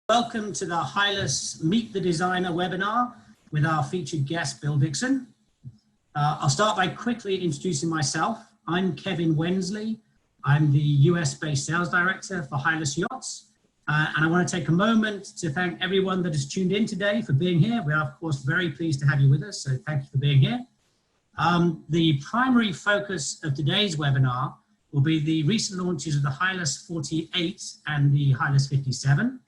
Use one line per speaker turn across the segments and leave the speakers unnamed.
Welcome to the Hylas Meet the Designer webinar with our featured guest, Bill Dixon. I'll start by quickly introducing myself. I'm Kevin Wensley. I'm the US-based sales director for Hylas Yachts. And I want to take a moment to thank everyone that has tuned in today for being here. We are, of course, very pleased to have you with us, so thank you for being here. The primary focus of today's webinar will be the recent launches of the Hylas 48 and the Hylas 57.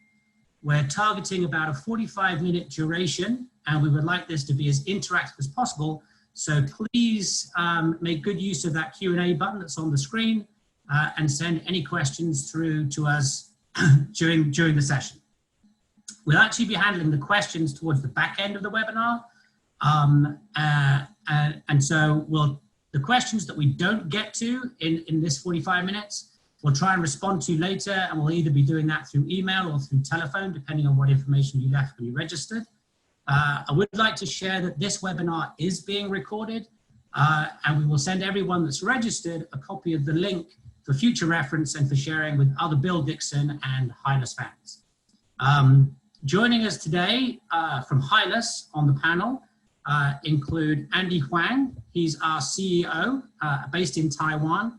We're targeting about a 45-minute duration, and we would like this to be as interactive as possible. So please make good use of that Q&A button that's on the screen and send any questions through to us during the session. We'll actually be handling the questions towards the back end of the webinar. And so the questions that we don't get to in this 45 minutes, we'll try and respond to later, and we'll either be doing that through email or through telephone, depending on what information you left when you registered. I would like to share that this webinar is being recorded, and we will send everyone that's registered a copy of the link for future reference and for sharing with other Bill Dixon and Hylas fans. Joining us today from Hylas on the panel include Andy Huang. He's our CEO based in Taiwan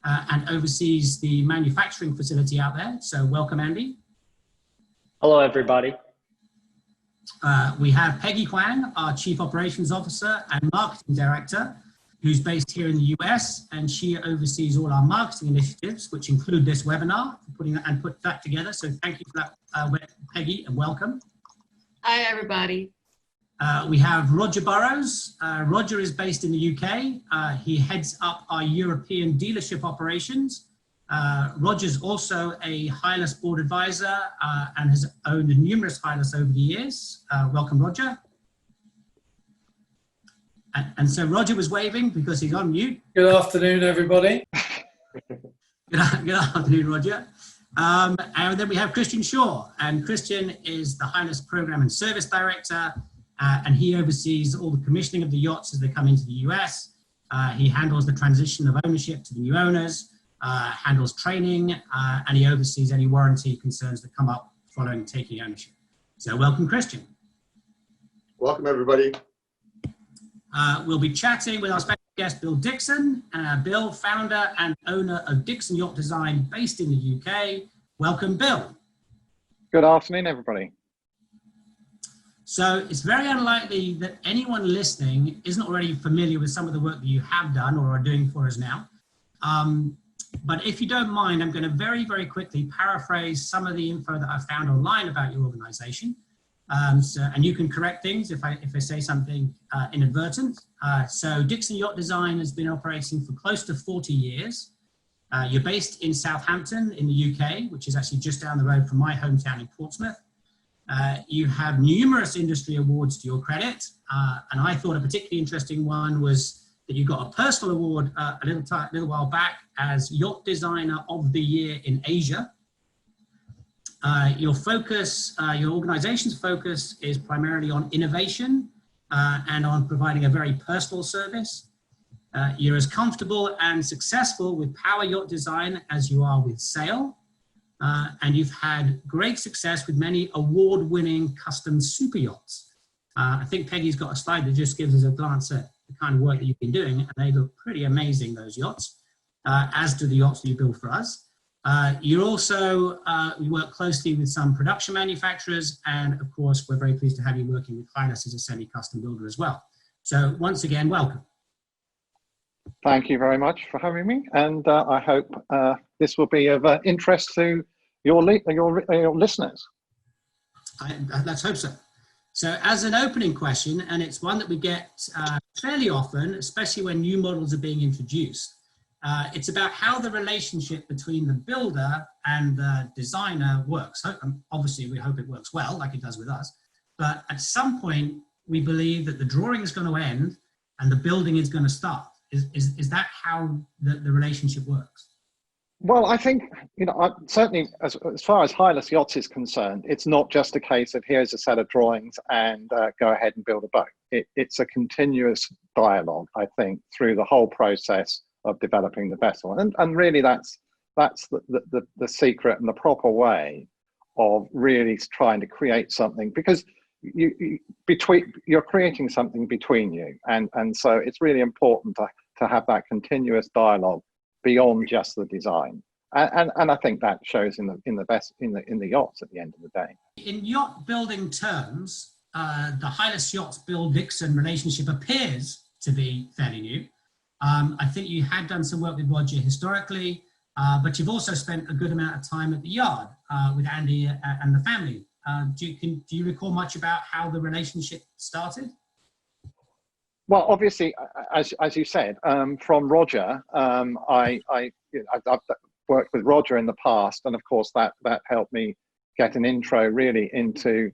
and oversees the manufacturing facility out there. So welcome, Andy.
Hello, everybody.
We have Peggy Huang, our Chief Operations Officer and Marketing Director, who's based here in the US, and she oversees all our marketing initiatives, which include this webinar, put that together. So thank you for that, Peggy, and welcome.
Hi, everybody.
We have Roger Burrows. Roger is based in the UK. He heads up our European dealership operations. Roger's also a Hylas board advisor and has owned numerous Hylas over the years. Welcome, Roger. And so Roger was waving because he's on mute.
Good afternoon, everybody.
Good afternoon, Roger. And then we have Christian Shaw, and Christian is the Hylas Program and Service Director. And he oversees all the commissioning of the yachts as they come into the US. He handles the transition of ownership to the new owners, handles training, and he oversees any warranty concerns that come up following taking ownership. So welcome, Christian.
Welcome, everybody.
We'll be chatting with our special guest, Bill Dixon. Bill, founder and owner of Dixon Yacht Design based in the UK. Welcome, Bill.
Good afternoon, everybody.
So it's very unlikely that anyone listening isn't already familiar with some of the work that you have done or are doing for us now. But if you don't mind, I'm going to very, very quickly paraphrase some of the info that I found online about your organization. And you can correct things if I say something inadvertent. So Dixon Yacht Design has been operating for close to 40 years. You're based in Southampton in the UK, which is actually just down the road from my hometown in Portsmouth. You have numerous industry awards to your credit, and I thought a particularly interesting one was that you got a personal award a little while back as Yacht Designer of the Year in Asia. Your organization's focus is primarily on innovation and on providing a very personal service. You're as comfortable and successful with power yacht design as you are with sail. And you've had great success with many award-winning custom super yachts. I think Peggy's got a slide that just gives us a glance at the kind of work that you've been doing, and they look pretty amazing, those yachts, as do the yachts that you build for us. You also we work closely with some production manufacturers, and of course, we're very pleased to have you working with Hylas as a semi-custom builder as well. So once again, welcome.
Thank you very much for having me, and I hope this will be of interest to your listeners.
Let's hope so. So as an opening question, and it's one that we get fairly often, especially when new models are being introduced, it's about how the relationship between the builder and the designer works. Obviously, we hope it works well, like it does with us, but at some point, we believe that the drawing is going to end and the building is going to start. Is that how the relationship works?
Well, I think, certainly as far as Hylas Yachts is concerned, it's not just a case of here's a set of drawings and go ahead and build a boat. It's a continuous dialogue, I think, through the whole process of developing the vessel. And really that's the secret and the proper way of really trying to create something, because you're creating something between you, and so it's really important to have that continuous dialogue beyond just the design, and I think that shows in the yachts at the end of the day.
In yacht building terms, the Hylas Yachts Bill Dixon relationship appears to be fairly new. I think you had done some work with Roger historically, but you've also spent a good amount of time at the yard with Andy and the family. Do you recall much about how the relationship started?
Well, obviously, as you said, from Roger, I've worked with Roger in the past, and of course that helped me get an intro really into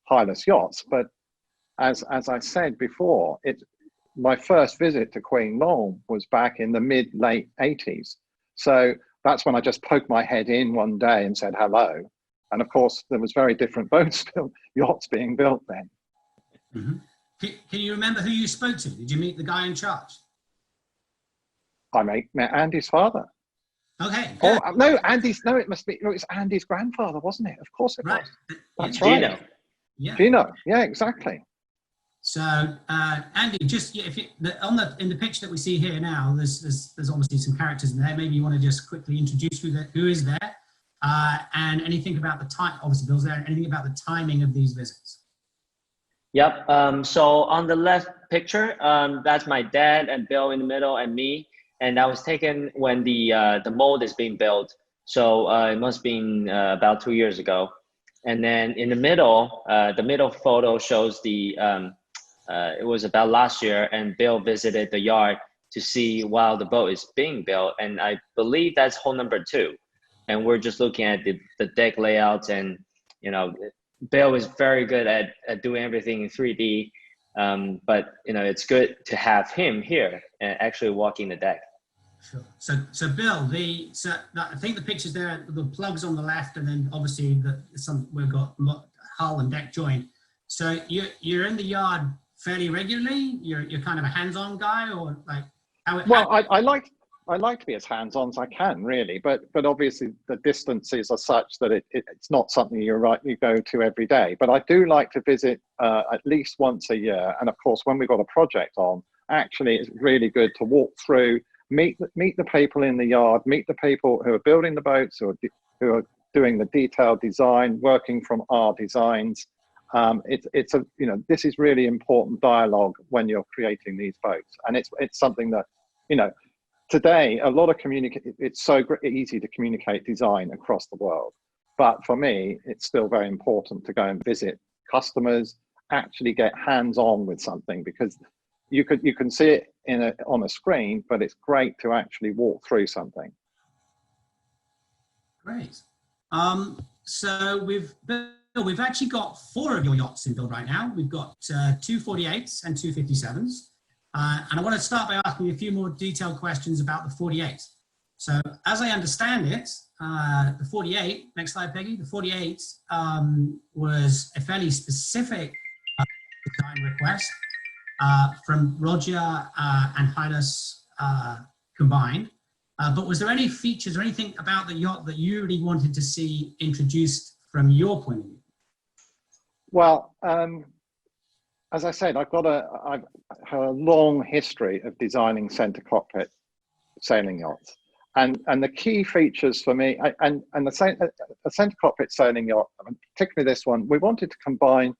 Hylas Yachts. But as I said before, my first visit to Queen Lawn was back in the late 80s. So that's when I just poked my head in one day and said hello. And of course, there was very different yachts being built then.
Mm-hmm. Can you remember who you spoke to? Did you meet the guy in charge?
I met Andy's father.
Okay.
Oh, no, it was Andy's grandfather, wasn't it? Of course it was. That's right.
Gino.
Yeah.
Gino, yeah, exactly.
So, Andy, just in the picture that we see here now, there's obviously some characters in there. Maybe you want to just quickly introduce who is there, and anything about the time. Obviously, Bill's there. Anything about the timing of these visits?
Yep. So on the left picture, that's my dad and Bill in the middle and me. And that was taken when the mold is being built. So it must have been about 2 years ago. And then in the middle photo shows it was about last year, and Bill visited the yard to see while the boat is being built. And I believe that's hole number 2. And we're just looking at the deck layouts, and Bill is very good at doing everything in 3D, but it's good to have him here and actually walking the deck.
Sure. So Bill, I think the pictures there, the plugs on the left, and then obviously we've got hull and deck joint. So you're in the yard fairly regularly. You're kind of a hands-on guy, or like how?
Well, I like to be as hands-on as I can, really, but obviously the distances are such that it's not something you go to every day. But I do like to visit at least once a year, and of course, when we've got a project on, actually, it's really good to walk through, meet the people in the yard, meet the people who are building the boats, who are doing the detailed design, working from our designs. This is really important dialogue when you're creating these boats, and it's something that today, a lot of it's so easy to communicate design across the world. But for me, it's still very important to go and visit customers, actually get hands-on with something, because you can see it on a screen, but it's great to actually walk through something.
Great. So we've actually got 4 of your yachts in build right now. We've got 2 48s and 2 57s. And I want to start by asking you a few more detailed questions about the 48. So as I understand it, the 48, next slide, Peggy, the 48 was a fairly specific design request from Roger and Hylas combined. But was there any features or anything about the yacht that you really wanted to see introduced from your point of view?
Well, as I said, I've had a long history of designing center cockpit sailing yachts, and the key features for me, and the center cockpit sailing yacht, particularly this one, we wanted to combine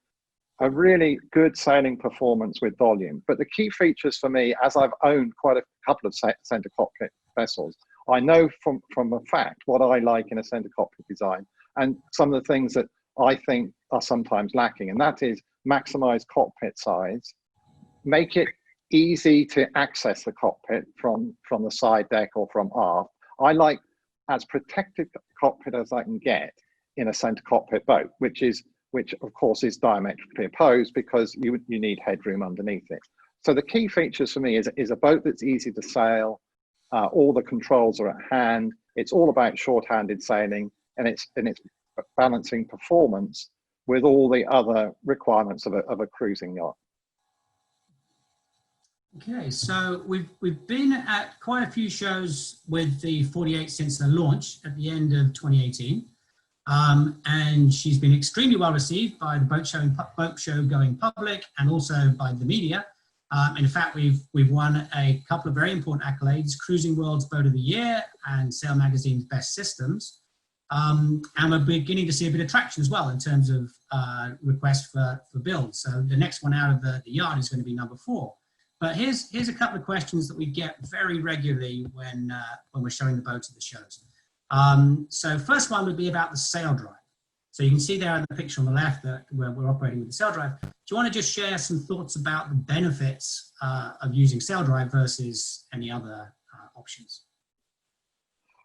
a really good sailing performance with volume. But the key features for me, as I've owned quite a couple of center cockpit vessels, I know from a fact what I like in a center cockpit design, and some of the things that I think are sometimes lacking, and that is maximize cockpit size, make it easy to access the cockpit from the side deck or from aft. I like as protected cockpit as I can get in a center cockpit boat, which of course is diametrically opposed because you need headroom underneath it. So the key features for me is a boat that's easy to sail, all the controls are at hand, it's all about short-handed sailing, and it's balancing performance with all the other requirements of a cruising yacht.
Okay, so we've been at quite a few shows with the 48 since the launch at the end of 2018. And she's been extremely well received by the boat show going public and also by the media. In fact, we've won a couple of very important accolades: Cruising World's Boat of the Year and Sail Magazine's Best Systems. And we're beginning to see a bit of traction as well in terms of requests for builds. So the next one out of the yard is going to be number 4. But here's a couple of questions that we get very regularly when we're showing the boats at the shows. So first one would be about the sail drive. So you can see there in the picture on the left that we're operating with the sail drive. Do you want to just share some thoughts about the benefits of using sail drive versus any other options?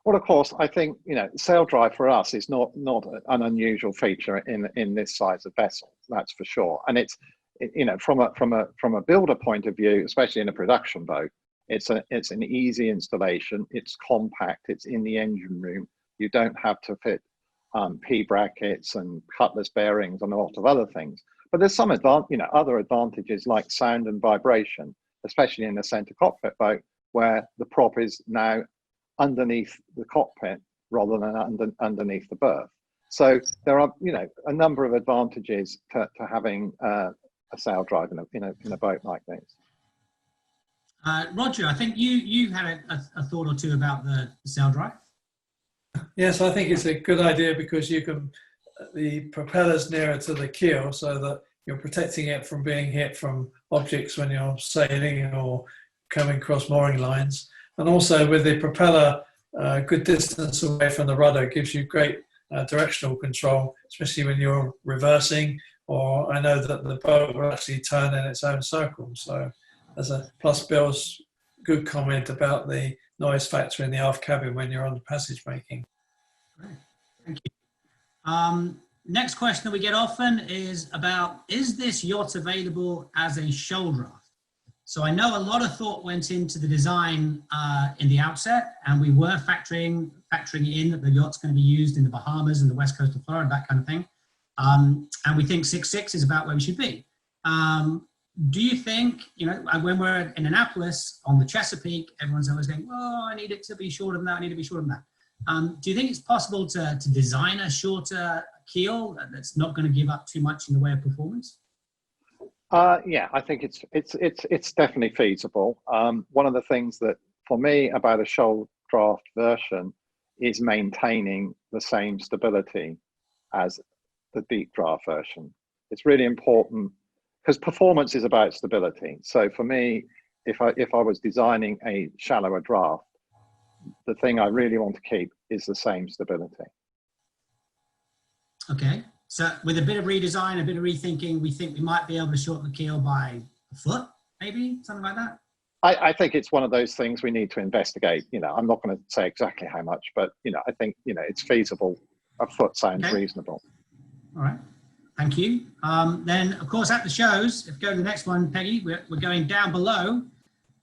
Well, of course, I think, sail drive for us is not an unusual feature in this size of vessel, that's for sure. And it's, from a builder point of view, especially in a production boat, it's an easy installation. It's compact. It's in the engine room. You don't have to fit P brackets and cutlass bearings and a lot of other things. But there's some other advantages like sound and vibration, especially in a center cockpit boat where the prop is now underneath the cockpit rather than underneath the berth. So there are, a number of advantages to having a sail drive in a boat like this.
Roger, I think you had a thought or two about the sail drive.
Yes, I think it's a good idea because the propeller's nearer to the keel so that you're protecting it from being hit from objects when you're sailing or coming across mooring lines. And also with the propeller a good distance away from the rudder gives you great directional control, especially when you're reversing, or I know that the boat will actually turn in its own circle. So plus Bill's good comment about the noise factor in the aft cabin when you're on the passage making.
Great, thank you. Next question that we get often is about, is this yacht available as a shoal draft? So I know a lot of thought went into the design in the outset, and we were factoring in that the yacht's going to be used in the Bahamas and the west coast of Florida, that kind of thing. And we think 6.6 is about where we should be. Do you think, when we're in Annapolis on the Chesapeake, everyone's always going, oh, I need it to be shorter than that, I need it to be shorter than that. Do you think it's possible to design a shorter keel that's not going to give up too much in the way of performance?
Yeah, I think it's definitely feasible. One of the things that, for me, about a shoal draft version is maintaining the same stability as the deep draft version. It's really important because performance is about stability. So for me, if I was designing a shallower draft, the thing I really want to keep is the same stability.
Okay. So with a bit of redesign, a bit of rethinking, we think we might be able to shorten the keel by a foot, maybe something like that.
I think it's one of those things we need to investigate. I'm not going to say exactly how much, but I think it's feasible. A foot sounds reasonable.
All right, thank you. Then of course at the shows, if you go to the next one, Peggy, we're going down below,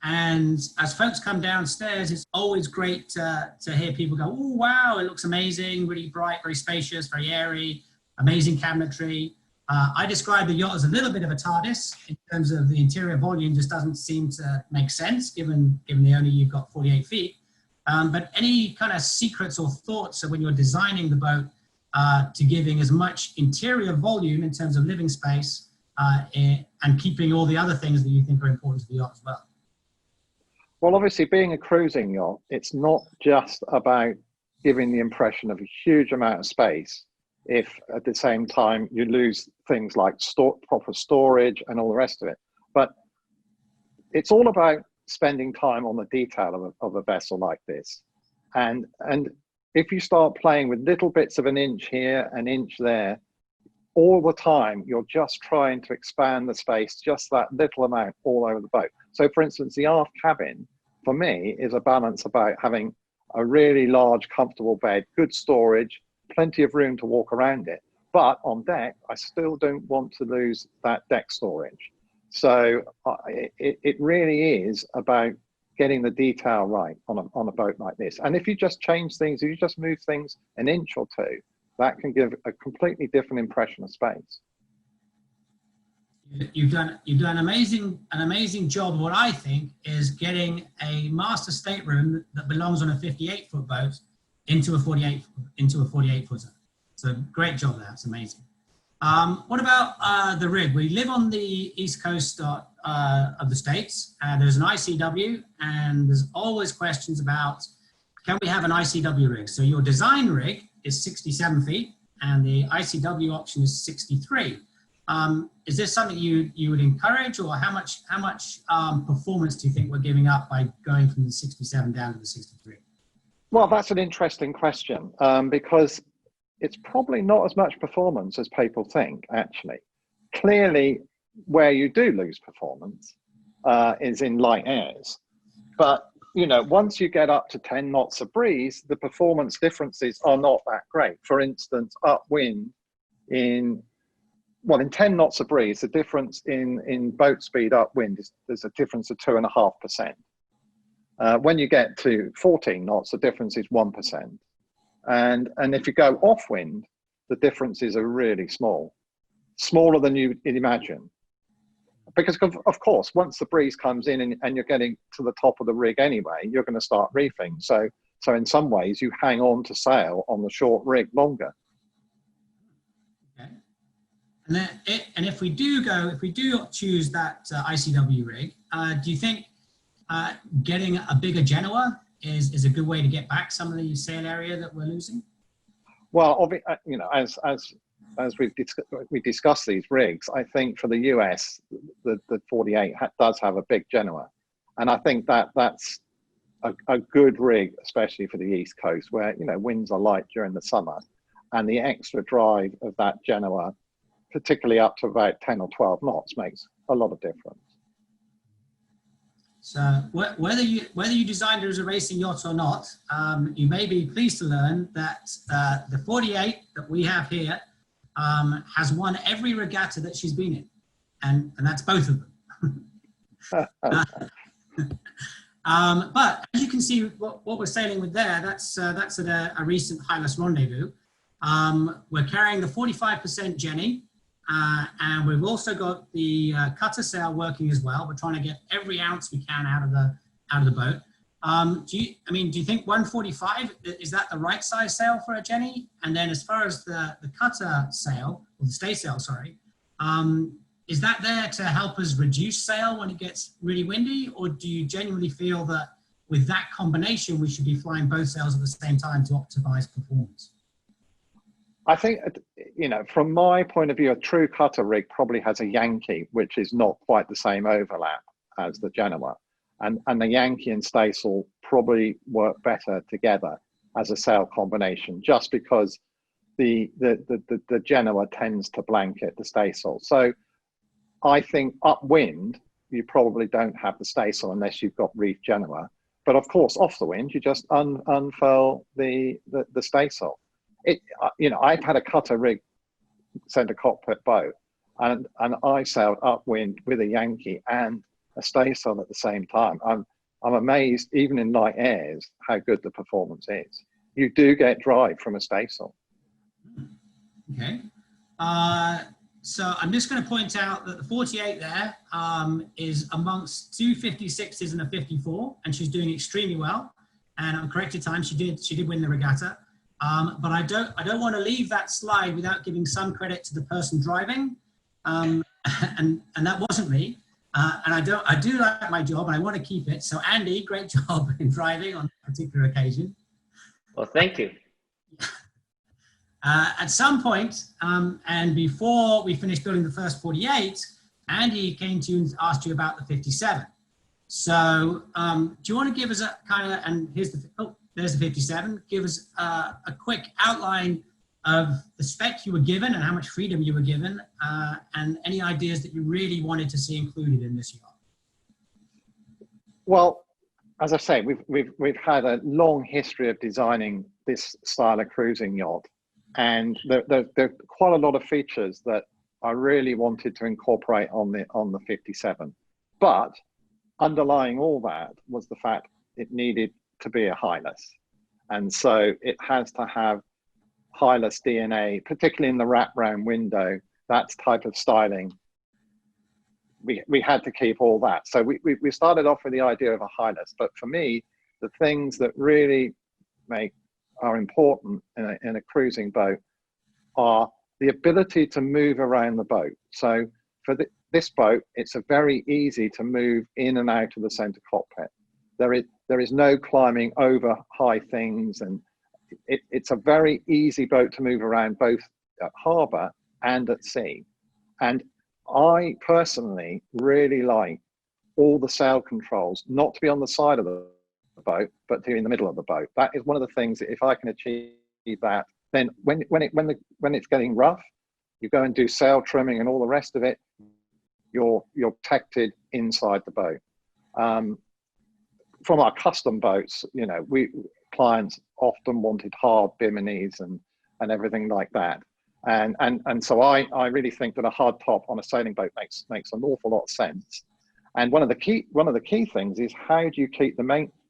and as folks come downstairs, it's always great to hear people go, oh wow, it looks amazing, really bright, very spacious, very airy. Amazing cabinetry. I describe the yacht as a little bit of a TARDIS in terms of the interior volume just doesn't seem to make sense given you've got 48 feet. But any kind of secrets or thoughts of when you're designing the boat to giving as much interior volume in terms of living space and keeping all the other things that you think are important to the yacht as well?
Well, obviously being a cruising yacht, it's not just about giving the impression of a huge amount of space if at the same time you lose things like proper storage and all the rest of it. But it's all about spending time on the detail of a vessel like this. And if you start playing with little bits of an inch here, an inch there, all the time, you're just trying to expand the space, just that little amount all over the boat. So for instance, the aft cabin, for me, is a balance about having a really large, comfortable bed, good storage, plenty of room to walk around it. But on deck, I still don't want to lose that deck storage. So it really is about getting the detail right on a boat like this. And if you just change things, if you just move things an inch or two, that can give a completely different impression of space.
You've done an amazing job of what I think is getting a master stateroom that belongs on a 58-foot boat into a 48 footer. So great job there. It's amazing. What about the rig? We live on the east coast of the States. There's an ICW, and there's always questions about, can we have an ICW rig? So your design rig is 67 feet, and the ICW option is 63. Is this something you would encourage, or how much performance do you think we're giving up by going from the 67 down to the 63?
Well, that's an interesting question, because it's probably not as much performance as people think, actually. Clearly, where you do lose performance is in light airs. But, you know, once you get up to 10 knots of breeze, the performance differences are not that great. For instance, upwind in 10 knots of breeze, the difference in boat speed upwind there's a difference of 2.5%. When you get to 14 knots, the difference is 1%. And if you go off wind, the differences are really small, smaller than you'd imagine. Because of course, once the breeze comes in and you're getting to the top of the rig anyway, you're going to start reefing. So in some ways, you hang on to sail on the short rig longer.
Okay. And if we do choose that ICW rig, do you think getting a bigger Genoa is a good way to get back some of the sail area that we're losing?
Well, you know, as we discuss these rigs, I think for the US, the 48 does have a big Genoa, and I think that's a good rig, especially for the East Coast, where, you know, winds are light during the summer, and the extra drive of that Genoa, particularly up to about 10 or 12 knots, makes a lot of difference.
So whether you designed it as a racing yacht or not, you may be pleased to learn that the 48 that we have here has won every regatta that she's been in, and that's both of them. But as you can see, what we're sailing with there, that's at a recent Hylas rendezvous. We're carrying the 45% Jenny. And we've also got the cutter sail working as well. We're trying to get every ounce we can out of the boat. Do you think 145, is that the right size sail for a Jenny? And then as far as the cutter sail, or the stay sail, sorry, is that there to help us reduce sail when it gets really windy? Or do you genuinely feel that with that combination, we should be flying both sails at the same time to optimize performance?
I think, you know, from my point of view, a true cutter rig probably has a Yankee, which is not quite the same overlap as the Genoa. And the Yankee and staysail probably work better together as a sail combination, just because the Genoa tends to blanket the staysail. So I think upwind, you probably don't have the staysail unless you've got reef Genoa. But of course, off the wind, you just unfurl the staysail. You know, I've had a cutter rig center cockpit boat, and I sailed upwind with a Yankee and a staysail at the same time. I'm amazed, even in light airs, how good the performance is. You do get drive from a staysail.
Okay. So I'm just going to point out that the 48 there is amongst two 56s and a 54, and she's doing extremely well. And on corrected time, she did win the regatta. But I don't want to leave that slide without giving some credit to the person driving, and that wasn't me. And I do like my job, and I want to keep it. So Andy, great job in driving on that particular occasion.
Well, thank you.
At some point, and before we finished building the first 48, Andy came to you and asked you about the 57. So do you want to give us a kind of, and here's there's the 57. Give us a quick outline of the spec you were given and how much freedom you were given, and any ideas that you really wanted to see included in this yacht.
Well, as I say, we've had a long history of designing this style of cruising yacht, and there are quite a lot of features that I really wanted to incorporate on the 57. But underlying all that was the fact it needed to be a Hylas, and so it has to have Hylas DNA, particularly in the wraparound window. That type of styling, we had to keep all that. So we started off with the idea of a Hylas, but for me, the things that really are important in a cruising boat are the ability to move around the boat. So for this boat, it's a very easy to move in and out of the center cockpit. There is no climbing over high things, and it's a very easy boat to move around both at harbour and at sea. And I personally really like all the sail controls not to be on the side of the boat, but to be in the middle of the boat. That is one of the things that if I can achieve that, then when it's getting rough, you go and do sail trimming and all the rest of it, you're protected inside the boat. From our custom boats, you know, clients often wanted hard biminis and everything like that. And so I really think that a hard top on a sailing boat makes an awful lot of sense. And one of the key things is, how do you keep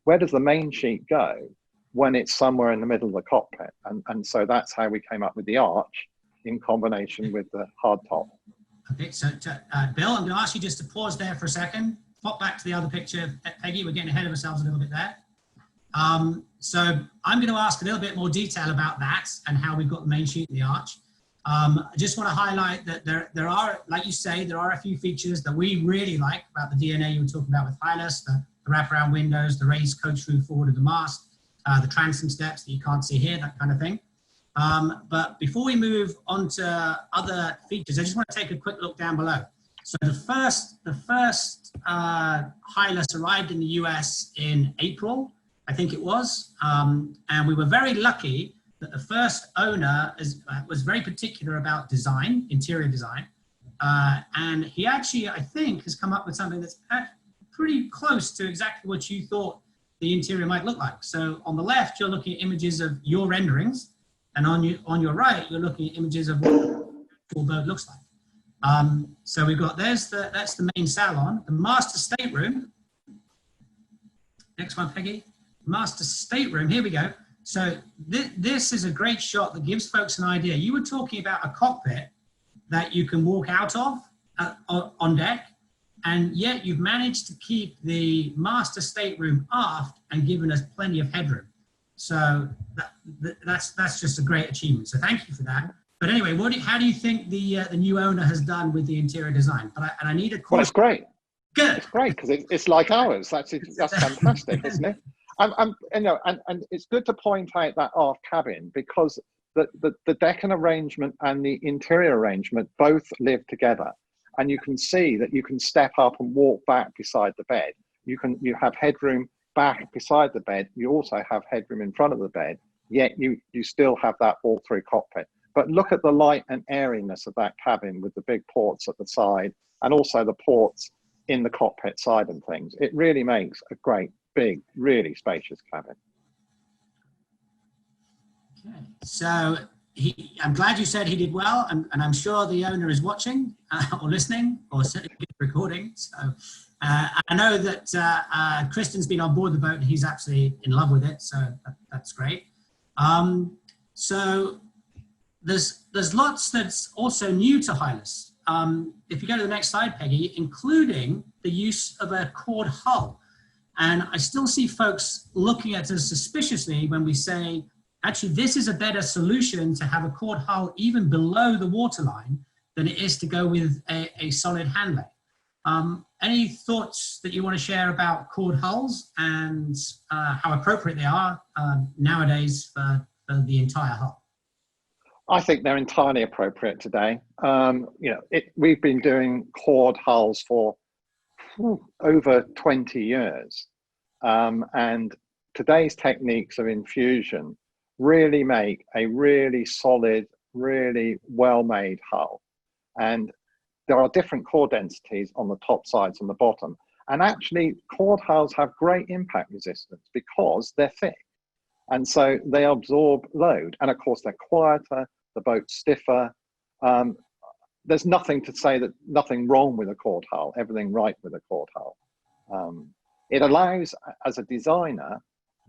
where does the main sheet go when it's somewhere in the middle of the cockpit? And so that's how we came up with the arch in combination with the hard top.
Okay, so Bill, I'm going to ask you just to pause there for a second. Pop back to the other picture, Peggy. We're getting ahead of ourselves a little bit there. So I'm going to ask a little bit more detail about that and how we've got the main sheet and the arch. I just want to highlight that there are, like you say, there are a few features that we really like about the DNA you were talking about with Hylas, the wraparound windows, the raised coach roof forward of the mast, the transom steps that you can't see here, that kind of thing. But before we move on to other features, I just want to take a quick look down below. So the first Hylas arrived in the US in April, I think it was, and we were very lucky that the first owner was very particular about design, interior design, and he actually, I think, has come up with something that's pretty close to exactly what you thought the interior might look like. So on the left, you're looking at images of your renderings, and on your right, you're looking at images of what the full boat looks like. So we've got, that's the main salon, the master stateroom. Next one, Peggy. Master stateroom, here we go. So this is a great shot that gives folks an idea. You were talking about a cockpit that you can walk out of on deck, and yet you've managed to keep the master stateroom aft and given us plenty of headroom. So that's just a great achievement. So thank you for that. But anyway, how do you think the new owner has done with the interior design? And I need a question.
Well, it's great.
Good.
It's great because it's like ours. That's fantastic, isn't it? And it's good to point out that aft cabin, because the decking arrangement and the interior arrangement both live together, and you can see that you can step up and walk back beside the bed. You have headroom back beside the bed. You also have headroom in front of the bed, yet you still have that walk-through cockpit. But look at the light and airiness of that cabin with the big ports at the side and also the ports in the cockpit side and things. It really makes a great, big, really spacious cabin.
Okay. So I'm glad you said he did well, and I'm sure the owner is watching or listening or certainly recording. So I know that Kristen's been on board the boat and he's absolutely in love with it. So that's great. So there's lots that's also new to Hylas. If you go to the next slide, Peggy, including the use of a cord hull. And I still see folks looking at us suspiciously when we say, actually, this is a better solution to have a cord hull even below the waterline than it is to go with a solid handlay. Any thoughts that you want to share about cord hulls and how appropriate they are nowadays for the entire hull?
I think they're entirely appropriate today. We've been doing cord hulls for over 20 years. And today's techniques of infusion really make a really solid, really well-made hull. And there are different core densities on the top sides and the bottom. And actually, cord hulls have great impact resistance because they're thick. And so they absorb load. And of course, they're quieter, the boat's stiffer. There's nothing to say that nothing wrong with a cord hull, everything right with a cord hull. It allows, as a designer,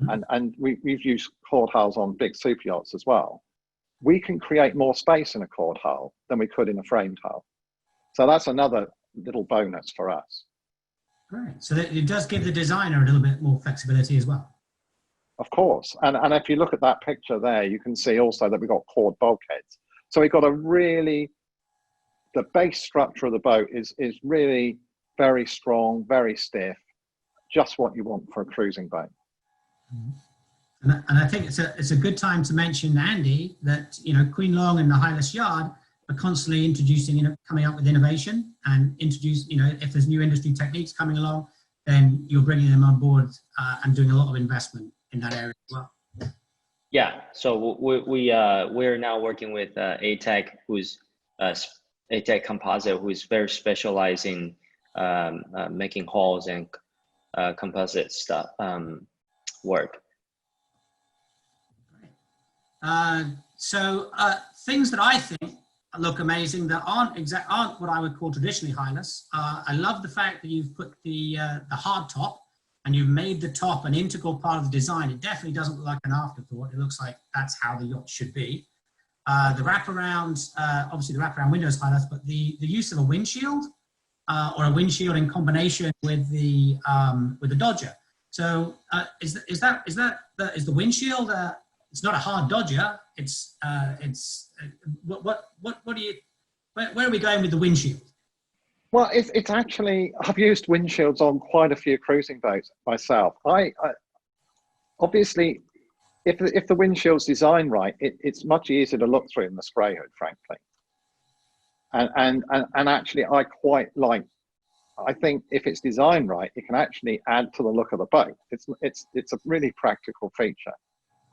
and we've used cord hulls on big super yachts as well, we can create more space in a cord hull than we could in a framed hull. So that's another little bonus for us.
Great. So it does give the designer a little bit more flexibility as well.
Of course. And if you look at that picture there, you can see also that we've got cord bulkheads. So we've got a really, the base structure of the boat is really very strong, very stiff, just what you want for a cruising boat.
And I think it's a good time to mention, Andy, that Queen Long and the Hylas Yard are constantly introducing, coming up with innovation and if there's new industry techniques coming along, then you're bringing them on board and doing a lot of investment in that area as well.
Yeah, so we're now working with ATEC, who's ATEC Composite, who is very specialized in making hulls and composite stuff work.
So things that I think look amazing that aren't what I would call traditionally Hylas. I love the fact that you've put the hard top and you've made the top an integral part of the design. It definitely doesn't look like an afterthought. It looks like that's how the yacht should be. The wraparound, obviously the wraparound windows Hylas, but the use of a windshield or a windshield in combination with the Dodger. So is the windshield? It's not a hard Dodger. Where are we going with the windshield?
Well, it's actually, I've used windshields on quite a few cruising boats myself. I obviously, if the windshield's designed right, it's much easier to look through in the spray hood, frankly. And actually, I quite like. I think if it's designed right, it can actually add to the look of the boat. It's a really practical feature,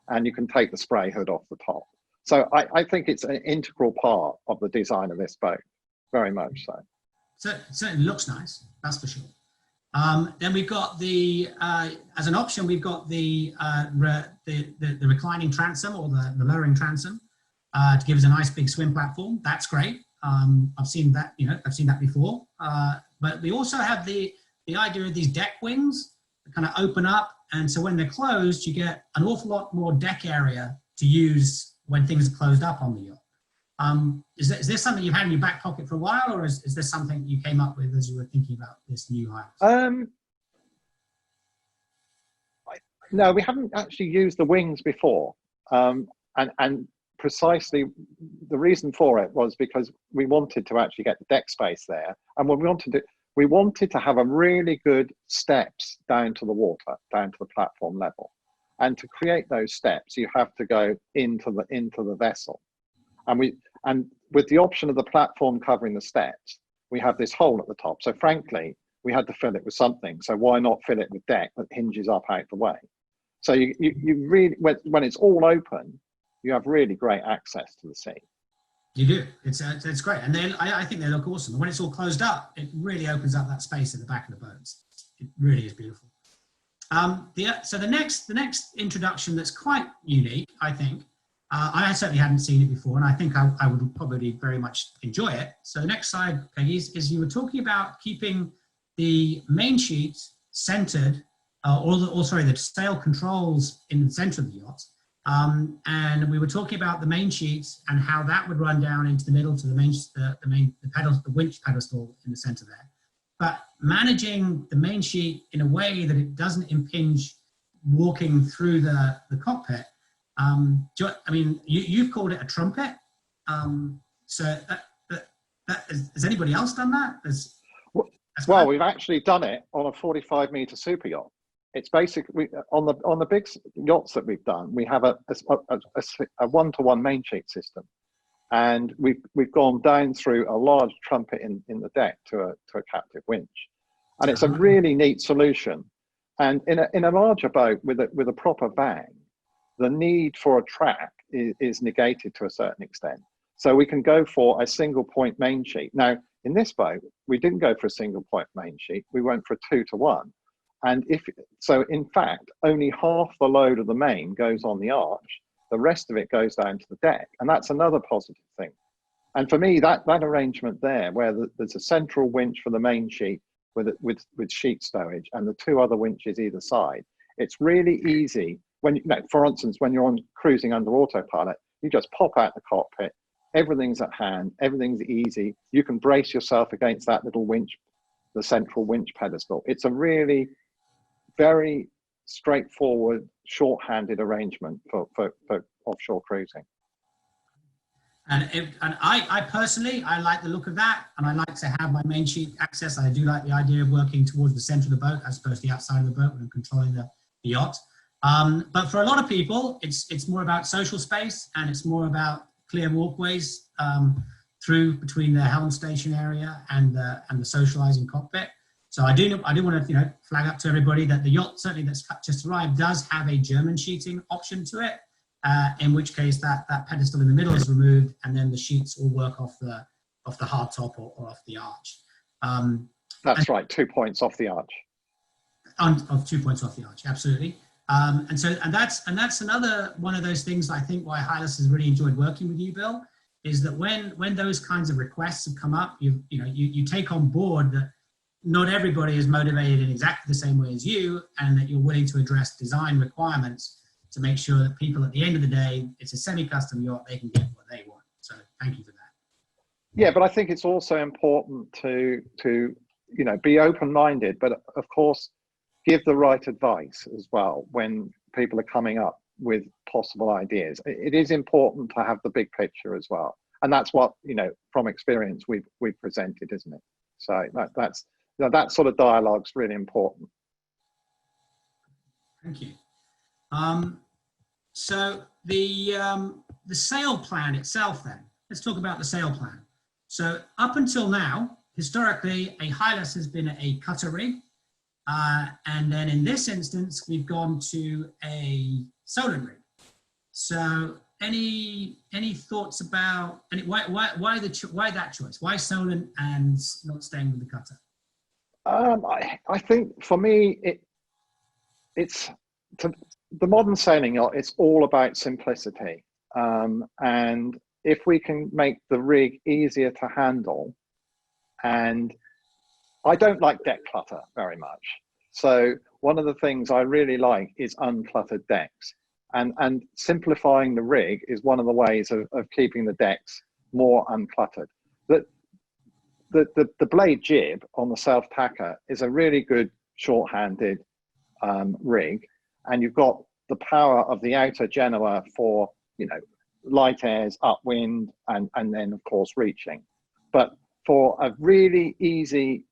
and you can take the spray hood off the top. So I think it's an integral part of the design of this boat, very much so.
So it certainly looks nice, that's for sure. Then we've got as an option, we've got the reclining transom or the lowering transom to give us a nice big swim platform. That's great. I've seen that, I've seen that before. But we also have the idea of these deck wings that kind of open up. And so when they're closed, you get an awful lot more deck area to use when things are closed up on the yacht. Is this something you've had in your back pocket for a while, or is this something you came up with as you were thinking about this new Hylas?
No, we haven't actually used the wings before. And precisely the reason for it was because we wanted to actually get the deck space there. And what we wanted to have a really good steps down to the water, down to the platform level. And to create those steps, you have to go into the vessel. And with the option of the platform covering the steps, we have this hole at the top. So frankly, we had to fill it with something. So why not fill it with deck that hinges up out the way? So you really, when it's all open, you have really great access to the sea.
You do. It's great. And then I think they look awesome. And when it's all closed up, it really opens up that space at the back of the boat. It really is beautiful. So the next introduction that's quite unique, I think, I certainly hadn't seen it before, and I think I would probably very much enjoy it. So the next slide, Peggy, is you were talking about keeping the main sheet centered, the sail controls in the center of the yacht. And we were talking about the main sheets and how that would run down into the middle to the winch pedestal in the center there. But managing the main sheet in a way that it doesn't impinge walking through the cockpit. You've called it a trumpet. So has anybody else done that?
Well, we've actually done it on a 45-meter super yacht. It's basically on the big yachts that we've done. We have a one-to-one main sheet system, and we've gone down through a large trumpet in the deck to a captive winch, and it's a really neat solution. And in a larger boat with a proper bang, the need for a track is negated to a certain extent. So we can go for a single point main sheet. Now, in this boat, we didn't go for a single point main sheet. We went for a 2-to-1. And in fact, only half the load of the main goes on the arch. The rest of it goes down to the deck. And that's another positive thing. And for me, that arrangement there, where there's a central winch for the main sheet with sheet stowage and the 2 other winches either side, it's really easy. For instance, when you're cruising under autopilot, you just pop out the cockpit, everything's at hand, everything's easy. You can brace yourself against that little winch, the central winch pedestal. It's a really very straightforward, short-handed arrangement for offshore cruising.
And I personally, I like the look of that, and I like to have my main sheet access. I do like the idea of working towards the center of the boat as opposed to the outside of the boat when I'm controlling the yacht. But for a lot of people, it's more about social space, and it's more about clear walkways through between the helm station area and the socializing cockpit. So I do want to flag up to everybody that the yacht certainly that's just arrived does have a German sheeting option to it. In which case that pedestal in the middle is removed, and then the sheets all work off the hardtop or off the arch.
That's right, 2 points off the arch.
Of 2 points off the arch, absolutely. And that's another one of those things I think why Hylas has really enjoyed working with you, Bill, is that when those kinds of requests have come up, you take on board that not everybody is motivated in exactly the same way as you, and that you're willing to address design requirements to make sure that people at the end of the day, it's a semi-custom yacht, they can get what they want. So thank you for that.
Yeah, but I think it's also important to be open-minded, but of course, give the right advice as well when people are coming up with possible ideas. It is important to have the big picture as well. And that's what, from experience we've presented, isn't it? So that sort of dialogue's really important.
Thank you. So the sail plan itself then, let's talk about the sail plan. So up until now, historically, a Hylas has been a cutter rig. And then in this instance, we've gone to a Solent rig. So any thoughts about, and why that choice? Why Solent and not staying with the cutter?
I think for me, the modern sailing yacht, it's all about simplicity. And if we can make the rig easier to handle, and I don't like deck clutter very much. So one of the things I really like is uncluttered decks. And simplifying the rig is one of the ways of keeping the decks more uncluttered. The blade jib on the self-tacker is a really good short-handed rig. And you've got the power of the outer Genoa for, light airs, upwind, and then of course reaching. But for a really easy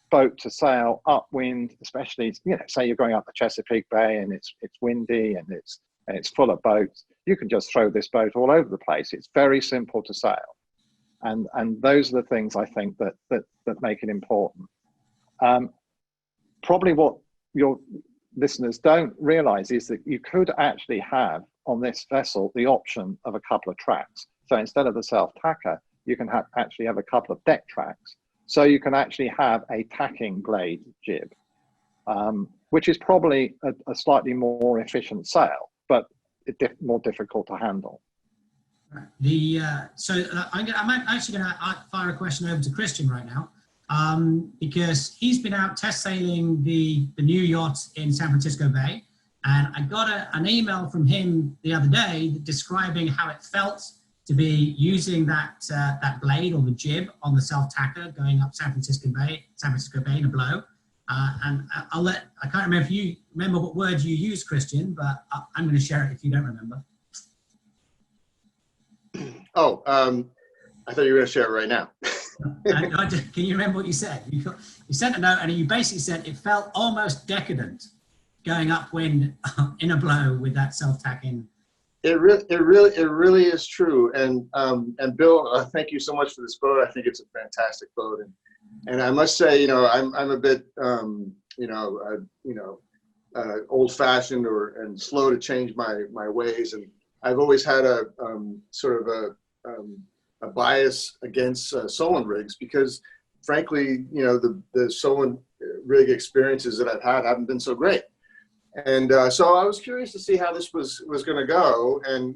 boat to sail upwind, especially, say you're going up the Chesapeake Bay and it's windy and it's full of boats, you can just throw this boat all over the place. It's very simple to sail. And those are the things I think that make it important. Probably what your listeners don't realize is that you could actually have on this vessel the option of a couple of tracks. So instead of the self-tacker, you can actually have a couple of deck tracks. So you can actually have a tacking blade jib, which is probably a slightly more efficient sail, but more difficult to handle.
I'm actually going to fire a question over to Christian right now, because he's been out test sailing the new yacht in San Francisco Bay, and I got an email from him the other day describing how it felt to be using that blade or the jib on the self-tacker going up San Francisco Bay in a blow. And I can't remember if you remember what words you used, Christian, but I'm going to share it if you don't remember.
Oh, I thought you were going to share it right now.
Can you remember what you said? You sent a note and you basically said it felt almost decadent going upwind in a blow with that self-tacking.
It really is true. And Bill, thank you so much for this boat. I think it's a fantastic boat. And I must say, I'm a bit, old-fashioned and slow to change my ways. And I've always had a sort of a bias against Solent rigs because, frankly, the Solent rig experiences that I've had haven't been so great. And so I was curious to see how this was going to go. And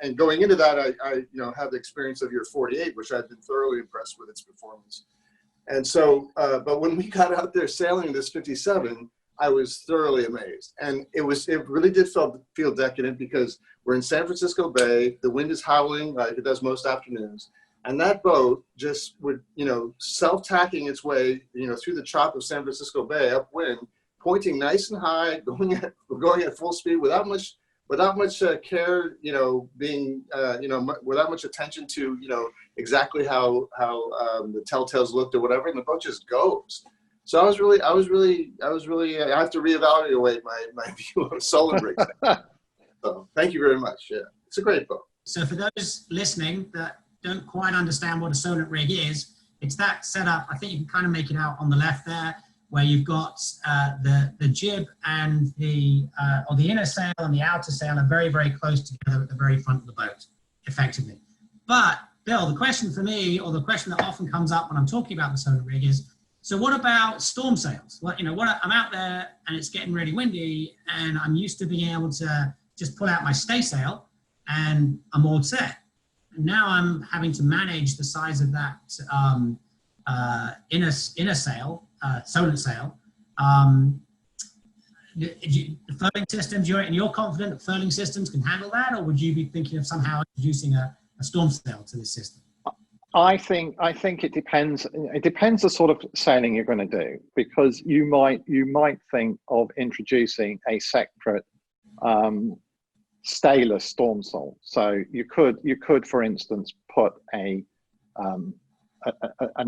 and going into that, I have the experience of your 48, which I've been thoroughly impressed with its performance. And so, but when we got out there sailing this 57, I was thoroughly amazed. And it really did feel decadent because we're in San Francisco Bay, the wind is howling like it does most afternoons. And that boat just would, self-tacking its way, through the chop of San Francisco Bay upwind, pointing nice and high, going at full speed without much without much care, being, without much attention to, exactly how the telltales looked or whatever, and the boat just goes. So I have to reevaluate my view of Solon rigs. So thank you very much. Yeah, it's a great boat.
So for those listening that don't quite understand what a Solent rig is, it's that setup. I think you can kind of make it out on the left there, where you've got the jib and the inner sail and the outer sail are very, very close together at the very front of the boat, effectively. But Bill, the question for me, or the question that often comes up when I'm talking about the Solent rig is, so what about storm sails? Well, I'm out there and it's getting really windy, and I'm used to being able to just pull out my staysail and I'm all set. And now I'm having to manage the size of that inner sail, Solent sail. Furling systems, you're confident that furling systems can handle that, or would you be thinking of somehow introducing a storm sail to this system?
I think it depends. It depends the sort of sailing you're going to do, because you might think of introducing a separate stayless storm sail. So you could, for instance, put an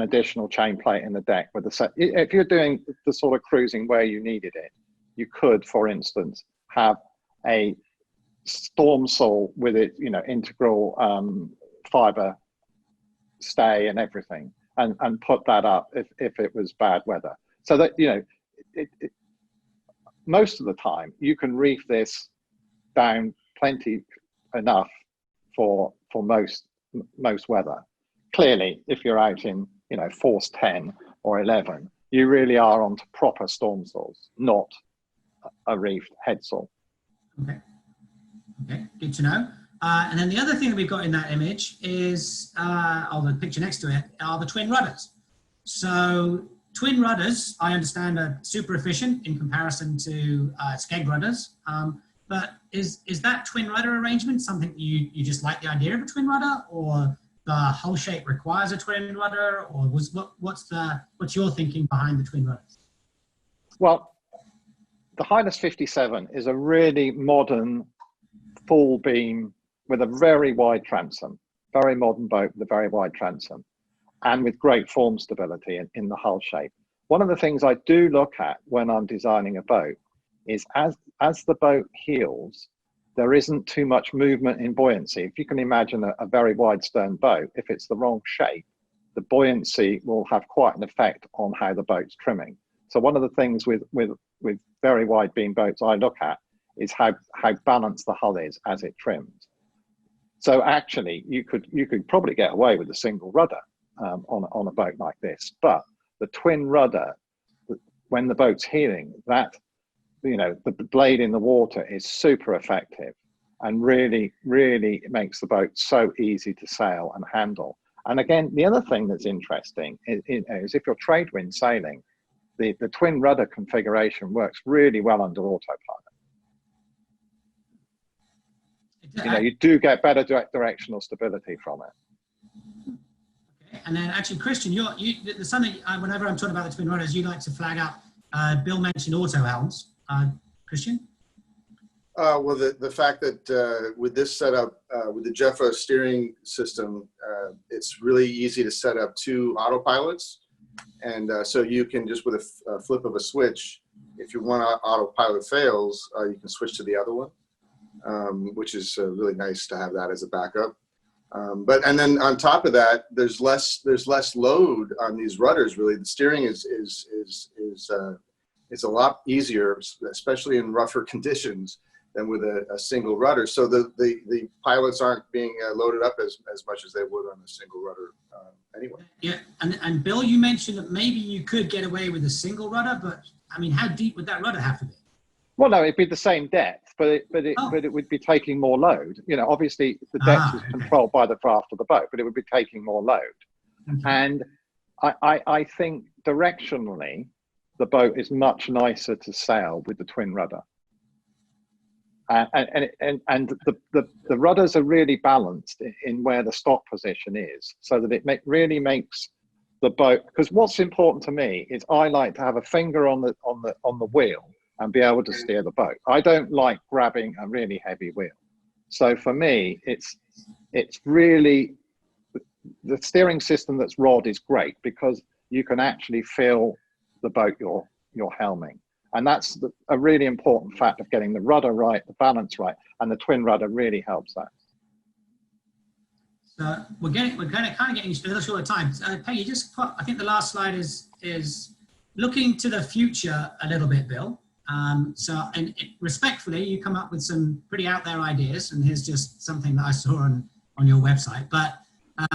additional chain plate in the deck with if you're doing the sort of cruising where you needed it, you could, for instance, have a storm sail with it, integral fiber stay and everything, and put that up if it was bad weather. So that, most of the time you can reef this down plenty enough for most weather. Clearly, if you're out in force 10 or 11, you really are onto proper storm sails, not a reefed head sail.
Okay, good to know. And then the other thing that we've got in that image is, or the picture next to it, are the twin rudders. So twin rudders, I understand, are super efficient in comparison to skeg rudders. But is that twin rudder arrangement something you just like the idea of a twin rudder, or the hull shape requires a twin rudder, or what's your thinking behind the twin rudders?
Well, the Hylas 57 is a really modern full beam with a very wide transom, very modern boat with a very wide transom, and with great form stability in the hull shape. One of the things I do look at when I'm designing a boat is as the boat heels, there isn't too much movement in buoyancy. If you can imagine a very wide stern boat, if it's the wrong shape, the buoyancy will have quite an effect on how the boat's trimming. So one of the things with very wide beam boats I look at is how balanced the hull is as it trims. So actually, you could probably get away with a single rudder on a boat like this, but the twin rudder, when the boat's heeling, the blade in the water is super effective, and really it makes the boat so easy to sail and handle. And again, the other thing that's interesting is if you're trade wind sailing, the twin rudder configuration works really well under autopilot. You do get better directional stability from it.
Okay. And then actually, Christian, there's something, whenever I'm talking about the twin rudders, you like to flag up. Bill mentioned auto helms. Christian?
Well, the fact that with this setup, with the Jeffa steering system, it's really easy to set up 2 autopilots. And so you can just, with a flip of a switch, if you want autopilot fails, you can switch to the other one. Which is really nice to have that as a backup. And then on top of that, there's less load on these rudders. Really, the steering is a lot easier, especially in rougher conditions, than with a single rudder. So the pilots aren't being loaded up as much as they would on a single rudder anyway. Yeah,
and Bill, you mentioned that maybe you could get away with a single rudder, but I mean, how deep would that rudder have to be?
Well, no, it'd be the same depth, but it would be taking more load. Obviously the depth is controlled by the draft of the boat, but it would be taking more load. Okay. And I think directionally, the boat is much nicer to sail with the twin rudder. And the rudders are really balanced in where the stock position is, so that it really makes the boat. Because what's important to me is I like to have a finger on the wheel and be able to steer the boat. I don't like grabbing a really heavy wheel. So for me, it's really, the steering system that's rod is great because you can actually feel the boat you're helming. And that's a really important fact of getting the rudder right, the balance right, and the twin rudder really helps that.
So we're kind of getting a little short of time. Peggy, just put, I think the last slide is looking to the future a little bit, Bill. Respectfully, you come up with some pretty out there ideas, and here's just something that I saw on your website. But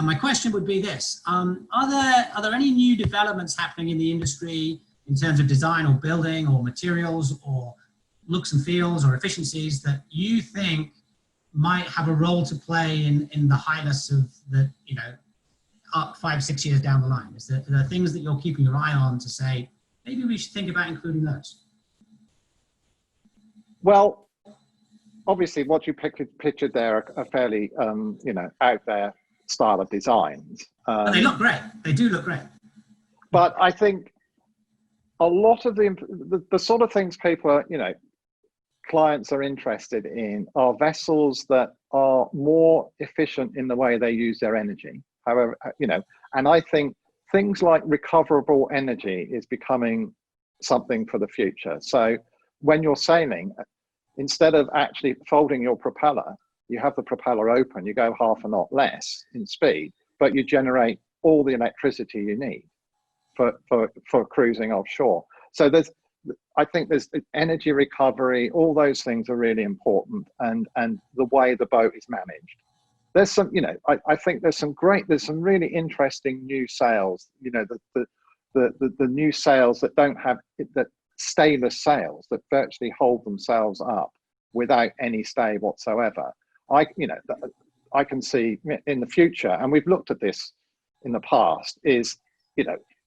my question would be this: are there any new developments happening in the industry in terms of design or building or materials or looks and feels or efficiencies that you think might have a role to play in the Hylas of the, up 5-6 years down the line? Is there things that you're keeping your eye on to say, maybe we should think about including those?
Well, obviously what you pictured there are fairly, out there style of designs.
But they look great. They do look great.
But I think a lot of the sort of things people are, clients are interested in are vessels that are more efficient in the way they use their energy. However, and I think things like recoverable energy is becoming something for the future. So when you're sailing, instead of actually folding your propeller, you have the propeller open, you go half a knot less in speed, but you generate all the electricity you need for cruising offshore. So I think there's energy recovery, all those things are really important, and the way the boat is managed. There's some, I think there's some really interesting new sails, the new sails that don't have, that stayless sails that virtually hold themselves up without any stay whatsoever. I can see in the future, and we've looked at this in the past, is,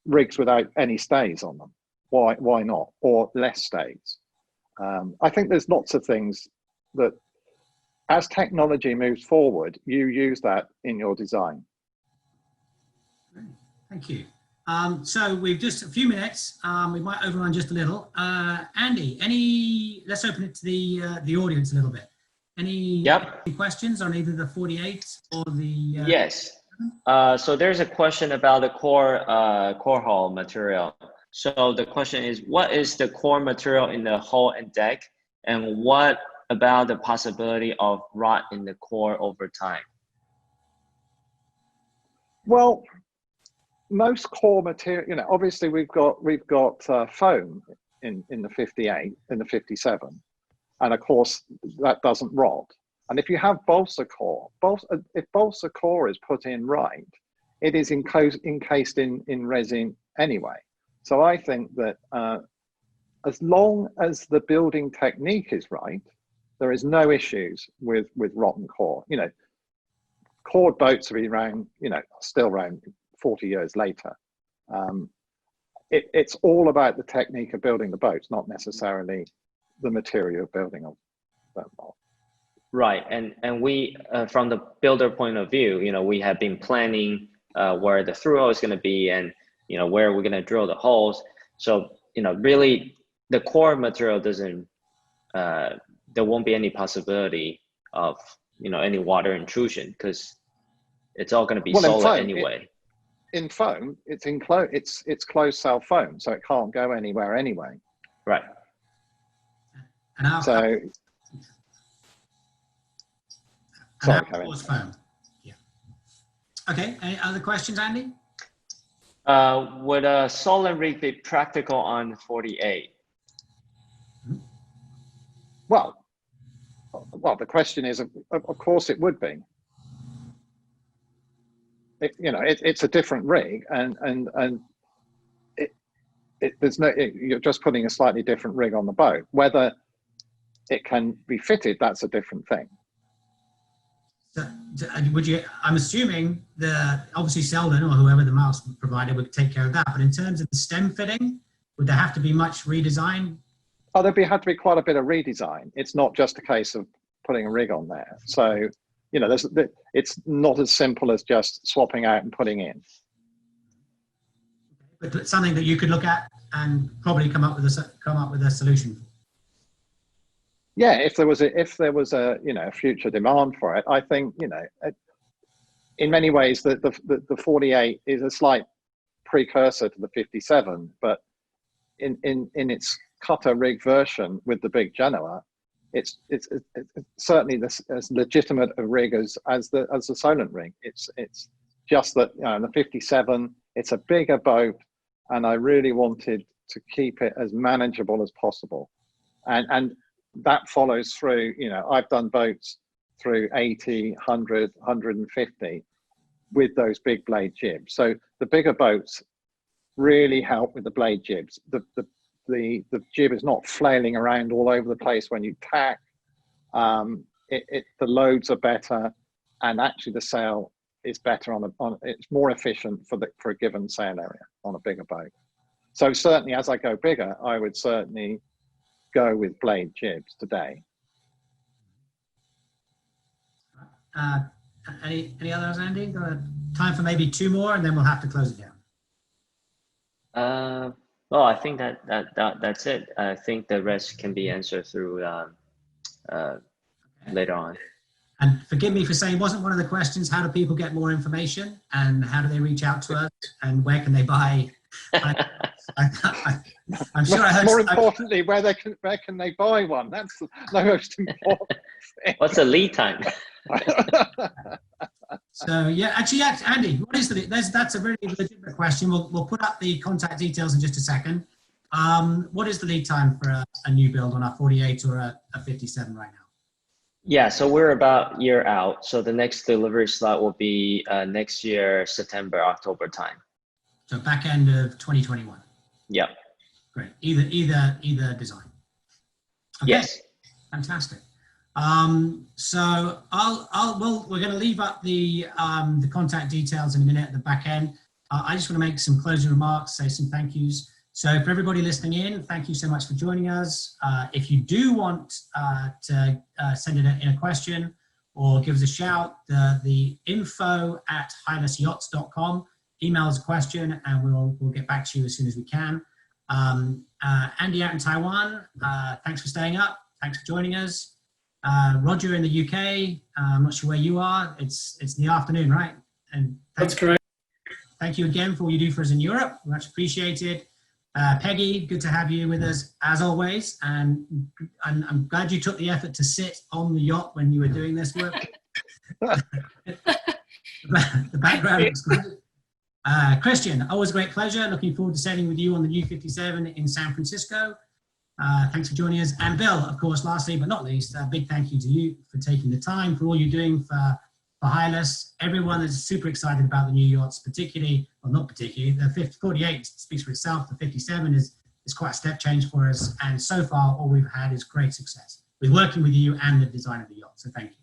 rigs without any stays on them. Why not? Or less stays. I think there's lots of things that, as technology moves forward, you use that in your design.
Thank you. So we've just a few minutes. We might overrun just a little. Andy, let's open it to the audience a little bit. Any questions on either the 48 or the?
Yes. So there's a question about the core hull material. So the question is, what is the core material in the hull and deck, and what about the possibility of rot in the core over time? Well,
most core material, obviously we've got foam in the 58, in the 57, and of course that doesn't rot. And if you have balsa core, if balsa core is put in right, it is encased in resin anyway. So I think that as long as the building technique is right, there is no issues with rotten core. Cored boats will be around, still around 40 years later. It's all about the technique of building the boats, not necessarily the material of building them.
Right, and we, from the builder point of view, we have been planning where the through hole is going to be, and where we're going to drill the holes. So really, the core material doesn't. There won't be any possibility of any water intrusion, because it's all going to be solid anyway.
In foam, it's enclosed. It's closed cell foam, so it can't go anywhere anyway.
Right.
And
so. Sorry,
foam. Yeah. Okay. Any other questions, Andy?
Would a solid rig be practical on 48?
Well, the question is, of course it would be. It's a different rig, and there's no, you're just putting a slightly different rig on the boat. Whether it can be fitted, that's a different thing.
So, I'm assuming obviously Selden or whoever the mouse provider would take care of that, but in terms of the stem fitting, would there have to be much redesign?
Oh, had to be quite a bit of redesign. It's not just a case of putting a rig on there. So, it's not as simple as just swapping out and putting in.
But something that you could look at and probably come up with a solution.
yeah, if there was a you know, future demand for it, I think, you know, in many ways the 48 is a slight precursor to the 57, but in its cutter rig version with the big Genoa, it's certainly as legitimate a rig as the Solent rig. It's just that, you know, in the 57, it's a bigger boat, and I really wanted to keep it as manageable as possible, and that follows through. You know, I've done boats through 80, 100, 150 with those big blade jibs. So the bigger boats really help with the blade jibs. The jib is not flailing around all over the place when you tack. The loads are better, and actually the sail is better it's more efficient for a given sail area on a bigger boat. So certainly, as I go bigger, I would certainly go with blade jibs today.
Any others, Andy? Got time for maybe 2 more, and then we'll have to close it down.
Well, I think that's it. I think the rest can be answered through later on.
And forgive me for saying, wasn't one of the questions, how do people get more information, and how do they reach out to us, and where can they buy? I'm sure I heard.
More importantly, where can they buy one? That's the most important thing.
What's the lead time?
So yeah, actually, Andy, what is that's a really legitimate question. We'll put up the contact details in just a second. What is the lead time for a new build on a 48 or a 57 right now?
Yeah, so we're about a year out. So the next delivery slot will be next year, September, October time.
So back end of 2021.
Yep.
Great. Either design. Okay.
Yes.
Fantastic. So we're going to leave up the contact details in a minute at the back end. I just want to make some closing remarks, say some thank yous. So for everybody listening in, thank you so much for joining us. If you do want to send in a question or give us a shout, the info@hylasyachts.com, email us a question, and we'll get back to you as soon as we can. Andy out in Taiwan, thanks for staying up. Thanks for joining us. Roger in the UK, I'm not sure where you are. It's in the afternoon, right? And
That's correct.
Thank you again for all you do for us in Europe. Much appreciated. Peggy, good to have you with us as always. And I'm glad you took the effort to sit on the yacht when you were doing this work. The background looks great. Christian, always a great pleasure. Looking forward to sailing with you on the new 57 in San Francisco. Thanks for joining us. And Bill, of course, lastly but not least, a big thank you to you for taking the time, for all you're doing for Hylas. Everyone is super excited about the new yachts, particularly, well, not particularly, the 48 speaks for itself. The 57 is quite a step change for us. And so far, all we've had is great success with working with you and the design of the yacht. So thank you.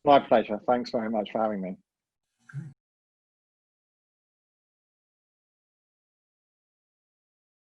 My pleasure. Thanks very much for having me.